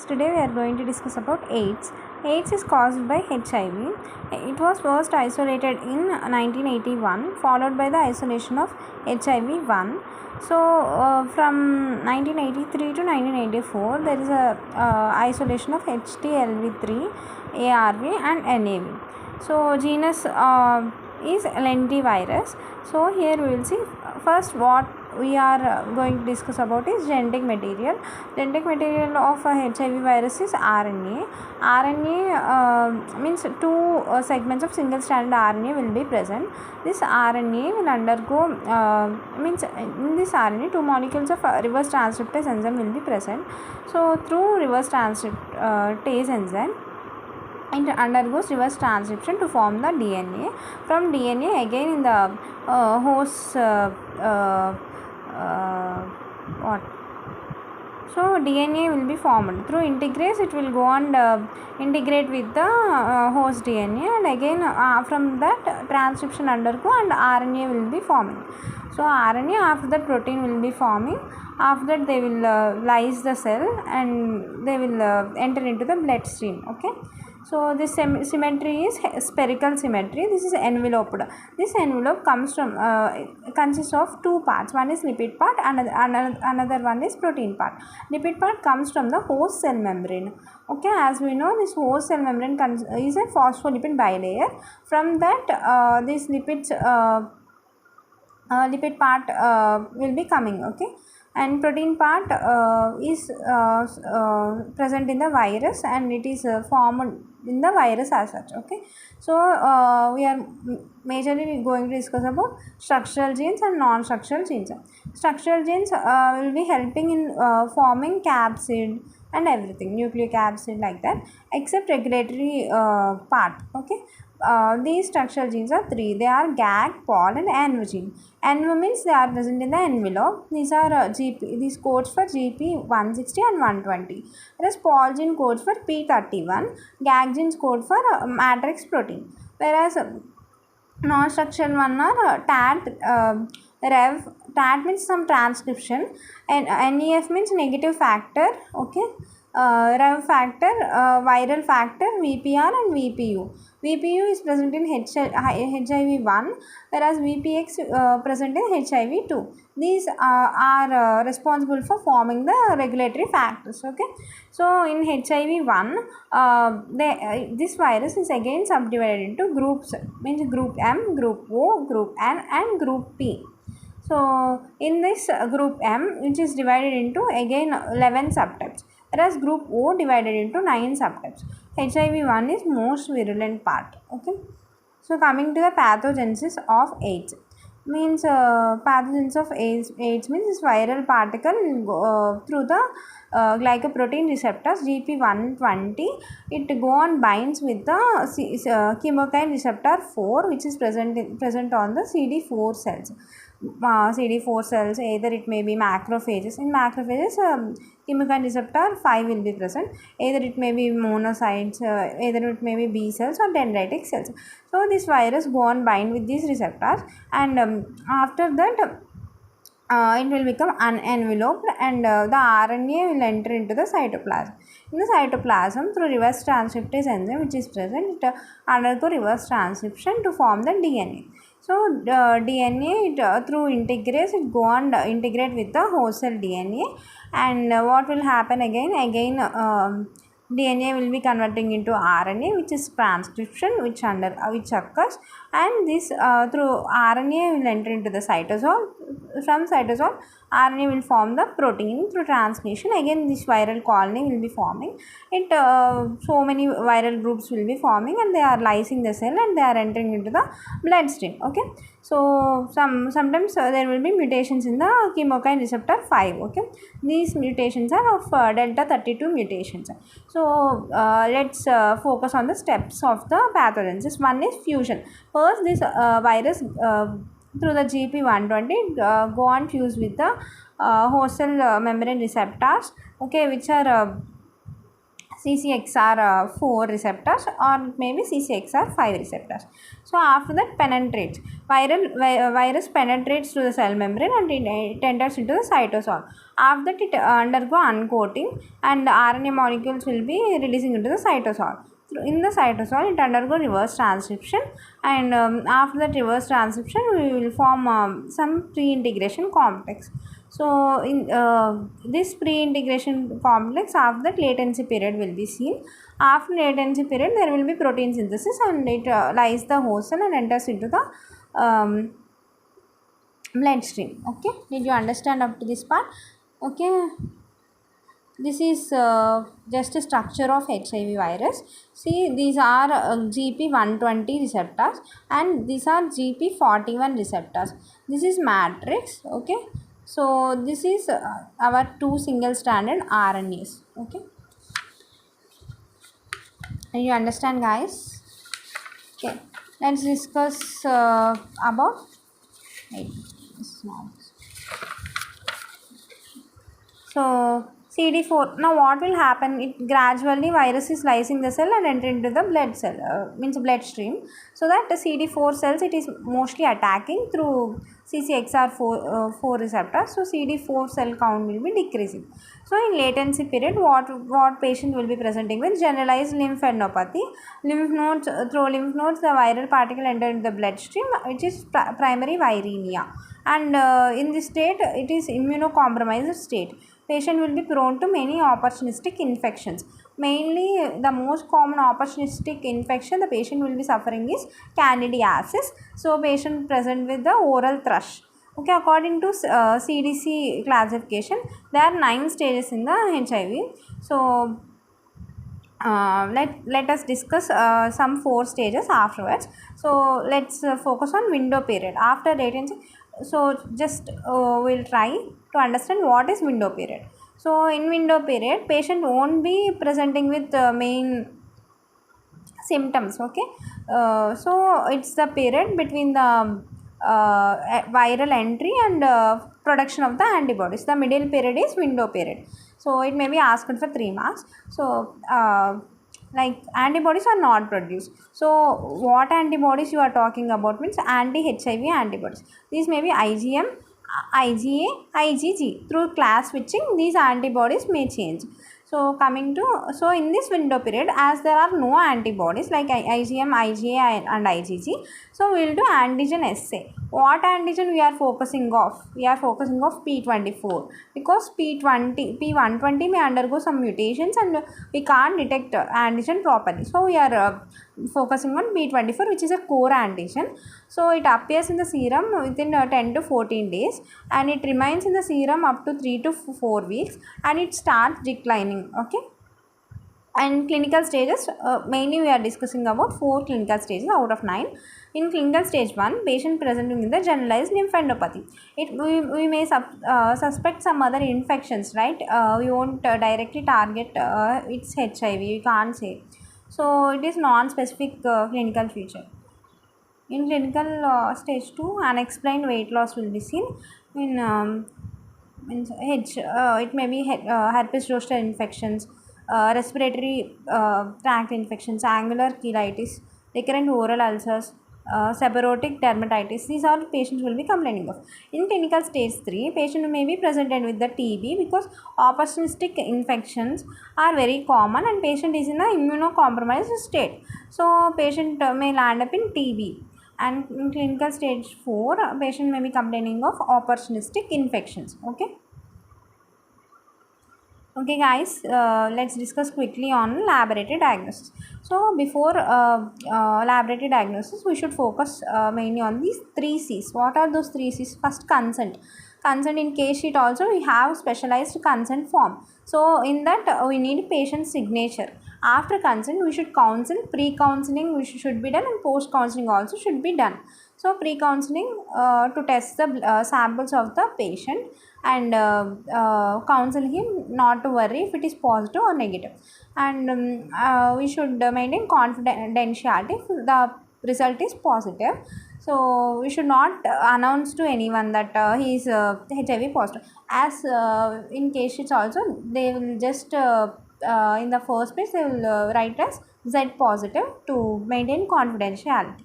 Today we are going to discuss about AIDS. AIDS is caused by HIV. It was first isolated in 1981, followed by the isolation of HIV-1. So from 1983 to 1984, there is a isolation of HTLV3, ARV and NAV. So genus is lentivirus. So here we will see first what we are going to discuss about is genetic material. Genetic material of HIV virus is RNA. RNA means two segments of single stranded RNA will be present. This RNA will undergo means in this RNA two molecules of reverse transcriptase enzyme will be present. So through reverse transcriptase enzyme, it undergoes reverse transcription to form the DNA. From DNA again in the host so DNA will be formed through integrase. It will go and integrate with the host DNA, and again from that transcription undergo and RNA will be forming. So RNA, after that protein will be forming. After that they will lyse the cell and they will enter into the bloodstream. Okay. So this symmetry is spherical symmetry. This is enveloped. This envelope comes from consists of two parts. One is lipid part and another one is protein part. Lipid part comes from the host cell membrane. Okay, as we know, this host cell membrane is a phospholipid bilayer. From that this lipid part will be coming. Okay, and protein part is present in the virus, and it is formed in the virus as such. Okay, so we are majorly going to discuss about structural genes and non-structural genes. Structural genes will be helping in forming capsid and everything, nucleic acid like that, except regulatory part. Okay, these structural genes are three. They are GAG, POL and NV gene. NV means they are present in the envelope. These are GP. These codes for GP 160 and 120. Whereas POL gene codes for P31. GAG genes code for matrix protein. Whereas non-structural one are TAT, REV. TAT means some transcription, and NEF means negative factor. Okay. REV factor, viral factor, VPR and VPU. VPU is present in HIV-1, whereas VPX present in HIV-2. These are responsible for forming the regulatory factors. Okay, so in HIV-1, this virus is again subdivided into groups, means group M, group O, group N and group P. So in this group M, which is divided into again 11 subtypes, whereas group O divided into 9 subtypes. HIV-1 is most virulent part. Okay, so coming to the pathogenesis of AIDS, means pathogenesis of AIDS means this viral particle through the glycoprotein receptors GP120. It go on binds with the chemokine receptor 4, which is present on the CD4 cells. CD4 cells, either it may be macrophages. In macrophages, chemokine receptor 5 will be present. Either it may be monocytes, either it may be B cells or dendritic cells. So this virus go on bind with these receptors, and after that it will become unenveloped, and the RNA will enter into the cytoplasm. In the cytoplasm, through reverse transcriptase enzyme which is present, it undergo reverse transcription to form the DNA. So DNA through integrase, it go on integrate with the host cell DNA, and what will happen again DNA will be converting into RNA, which is transcription, which occurs, and this through RNA will enter into the cytosol. From cytosol, RNA will form the protein through transmission. Again, this viral colony will be forming. It so many viral groups will be forming, and they are lysing the cell and they are entering into the bloodstream. Okay, so sometimes there will be mutations in the chemokine receptor 5. Okay, these mutations are of delta 32 mutations. So let's focus on the steps of the pathogenesis. One is fusion. First, this virus through the GP120 go on fuse with the host cell membrane receptors. Okay, which are CCXR4 receptors or maybe CCXR5 receptors. So after that penetrates, virus penetrates to the cell membrane and it enters into the cytosol. After that it undergo uncoating and RNA molecules will be releasing into the cytosol. In the cytosol it undergo reverse transcription, and after that reverse transcription we will form some pre-integration complex. So in this pre-integration complex, after that latency period will be seen. After latency period there will be protein synthesis and it lies the host cell and enters into the bloodstream. Okay, did you understand up to this part? Okay, this is just a structure of HIV virus. See, these are GP120 receptors and these are GP41 receptors. This is matrix. Okay, so this is our two single stranded RNAs. Okay, you understand, guys? Okay, let's discuss about wait, small. So CD4, now what will happen? It gradually virus is lysing the cell and enter into the blood cell, means bloodstream. So that the CD4 cells it is mostly attacking through CCXR4 receptors. So CD4 cell count will be decreasing. So in latency period, what patient will be presenting with? Generalized lymphadenopathy. Lymph nodes, through lymph nodes the viral particle enter into the bloodstream, which is primary viremia. And in this state it is immunocompromised state. Patient will be prone to many opportunistic infections. Mainly the most common opportunistic infection the patient will be suffering is candidiasis. So patient present with the oral thrush. Okay, according to CDC classification, there are 9 stages in the HIV. So let us discuss some 4 stages afterwards. So let's focus on window period after latency. So just we'll try to understand what is window period. So in window period patient won't be presenting with main symptoms. Okay, so it's the period between the viral entry and production of the antibodies. The middle period is window period. So it may be asked for 3 marks. So like antibodies are not produced. So what antibodies you are talking about means anti-HIV antibodies. These may be IgM, IgA, IgG. Through class switching these antibodies may change. So coming to, so in this window period as there are no antibodies like IgM, IgA and IgG, so we will do antigen assay. What antigen we are focusing of? We are focusing of P24 because P120 may undergo some mutations and we can't detect antigen properly. So we are focusing on P24, which is a core antigen. So it appears in the serum within 10 to 14 days and it remains in the serum up to 3 to 4 weeks and it starts declining. Okay, and clinical stages, mainly we are discussing about 4 clinical stages out of 9. In clinical stage 1, patient presenting with the generalized lymphadenopathy. We may suspect some other infections, right? We won't directly target it's HIV, we can't say. So it is non-specific clinical feature. In clinical stage 2, unexplained weight loss will be seen. In it may be herpes zoster infections, respiratory tract infections, angular cheilitis, recurrent oral ulcers, seborrheic dermatitis. These all patients will be complaining of. In clinical stage 3, patient may be presented with the TB because opportunistic infections are very common and patient is in an immunocompromised state. So patient may land up in TB. And in clinical stage 4, patient may be complaining of opportunistic infections. Okay guys, let's discuss quickly on laboratory diagnosis. So before laboratory diagnosis, we should focus mainly on these 3 C's. What are those 3 C's? First, consent. Consent, in case sheet also we have specialized consent form. So in that we need patient signature. After consent we should counsel. Pre-counseling should be done and post-counseling also should be done. So pre-counseling to test the samples of the patient and counsel him not to worry if it is positive or negative. And we should maintain confidentiality if the result is positive. So we should not announce to anyone that he is HIV positive. As in case sheets also they will just in the first place they will write as Z positive to maintain confidentiality.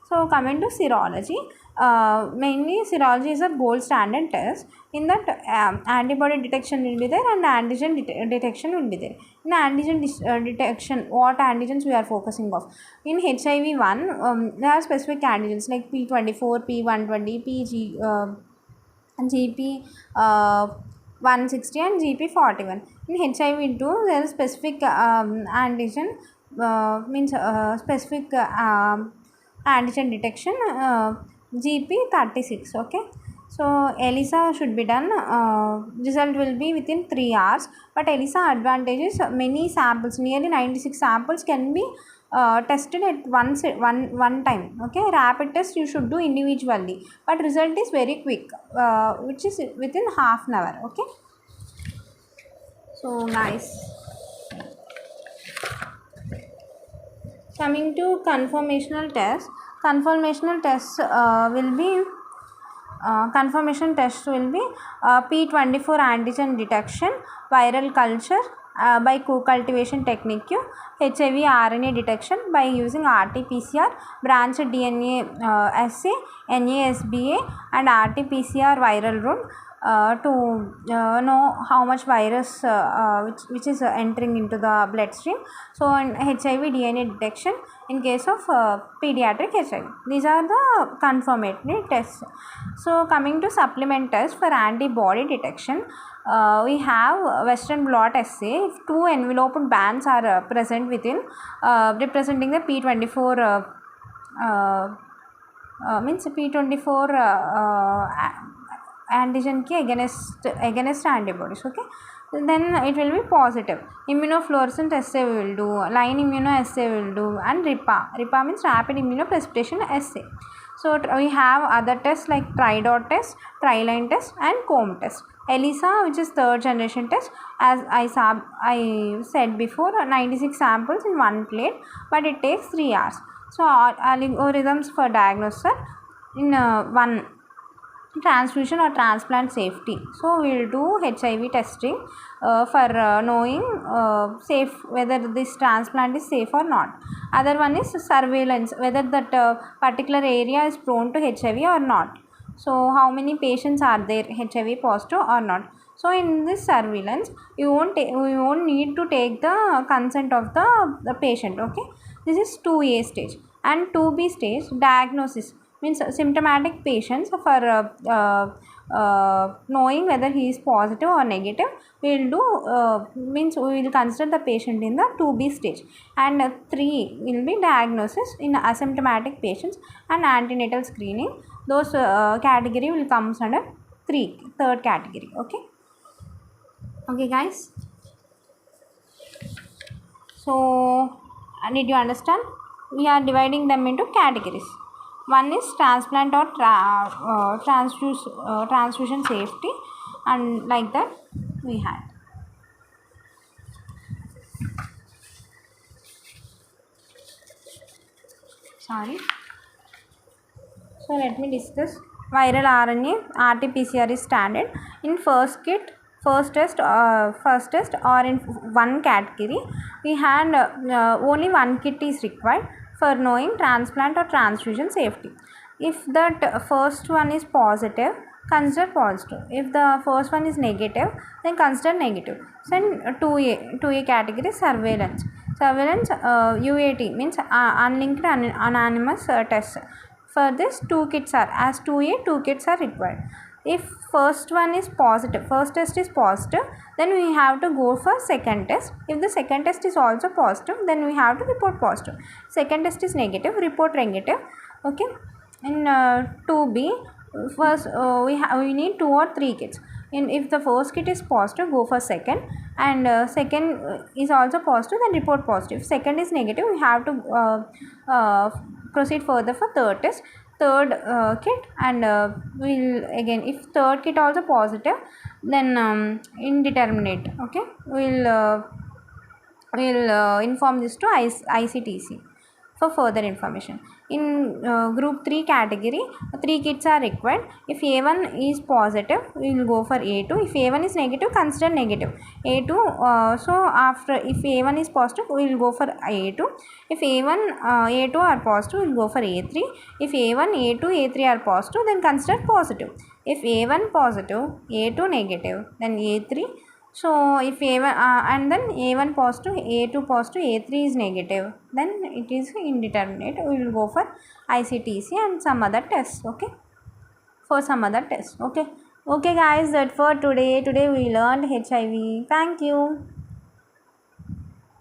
So coming to serology, mainly serology is a gold standard test. In that antibody detection will be there and antigen detection will be there. In antigen detection, what antigens we are focusing of? In HIV 1, there are specific antigens like P24, P120, GP 160 and GP41. In HIV 2, there is specific antigen means specific antigen detection GP36. Okay, so ELISA should be done. Result will be within 3 hours. But ELISA advantage is many samples, nearly 96 samples can be tested at one time. Okay, rapid test you should do individually, but result is very quick, which is within half an hour. Okay, so nice. Coming to conformational tests, conformational tests will be confirmation test will be P24 antigen detection, viral culture by co-cultivation technique, HIV RNA detection by using RT-PCR, branched DNA assay, NASBA and RT-PCR viral route to know how much virus which is entering into the bloodstream. So in HIV DNA detection in case of pediatric HIV. These are the confirmatory tests. So coming to supplement test for antibody detection, we have Western blot assay. If two enveloped bands are present within representing the P24 means P24 antigen ki against antibodies. Okay, then it will be positive. Immunofluorescence assay we will do, line immunoassay we will do, and RIPA means rapid immunoprecipitation assay. So we have other tests like tri-dot test, tri-line test and comb test. ELISA, which is third generation test, as I said before, 96 samples in one plate, but it takes 3 hours. So algorithms for diagnosis in one, transfusion or transplant safety. So we will do HIV testing for knowing safe whether this transplant is safe or not. Other one is surveillance, whether that particular area is prone to HIV or not. So how many patients are there HIV positive or not. So in this surveillance you won't need to take the consent of the patient. Okay, this is 2A stage. And 2B stage, diagnosis, means symptomatic patients for knowing whether he is positive or negative. We will do means we will consider the patient in the 2B stage. And 3 will be diagnosis in asymptomatic patients and antenatal screening. Those category will come under third category. Okay guys, so did you understand? We are dividing them into categories. One is transplant or transfusion safety, and like that we had. Sorry. So let me discuss viral RNA. RT-PCR is standard. In first test or in one category, we had only one kit is required for knowing transplant or transfusion safety. If that first one is positive, consider positive. If the first one is negative, then consider negative. Then 2A category, surveillance. UAT means unlinked anonymous test. For this, 2 kits are, as 2A, 2 kits are required. If first one is positive, first test is positive, then we have to go for second test. If the second test is also positive, then we have to report positive. Second test is negative, report negative. Okay. In 2B, first we need 2 or 3 kits. If the first kit is positive, go for second, and second is also positive, then report positive. If second is negative, we have to proceed further for third test, third kit, and we'll again, if third kit also positive, then indeterminate. Okay, we'll inform this to ICTC. for further information. In group 3 category, 3 kits are required. If A1 is positive, we will go for A2. If A1 is negative, consider negative A2. So after, if A1 is positive, we will go for A2. If A1 A2 are positive, we will go for A3. If A1 A2 A3 are positive, then consider positive. If A1 positive, A2 negative, then A3. So if A1 and then A1 positive, A2 positive, A3 is negative, then it is indeterminate. We will go for ICTC and some other tests. Okay, for some other tests. Okay, guys, that for today we learned HIV. Thank you.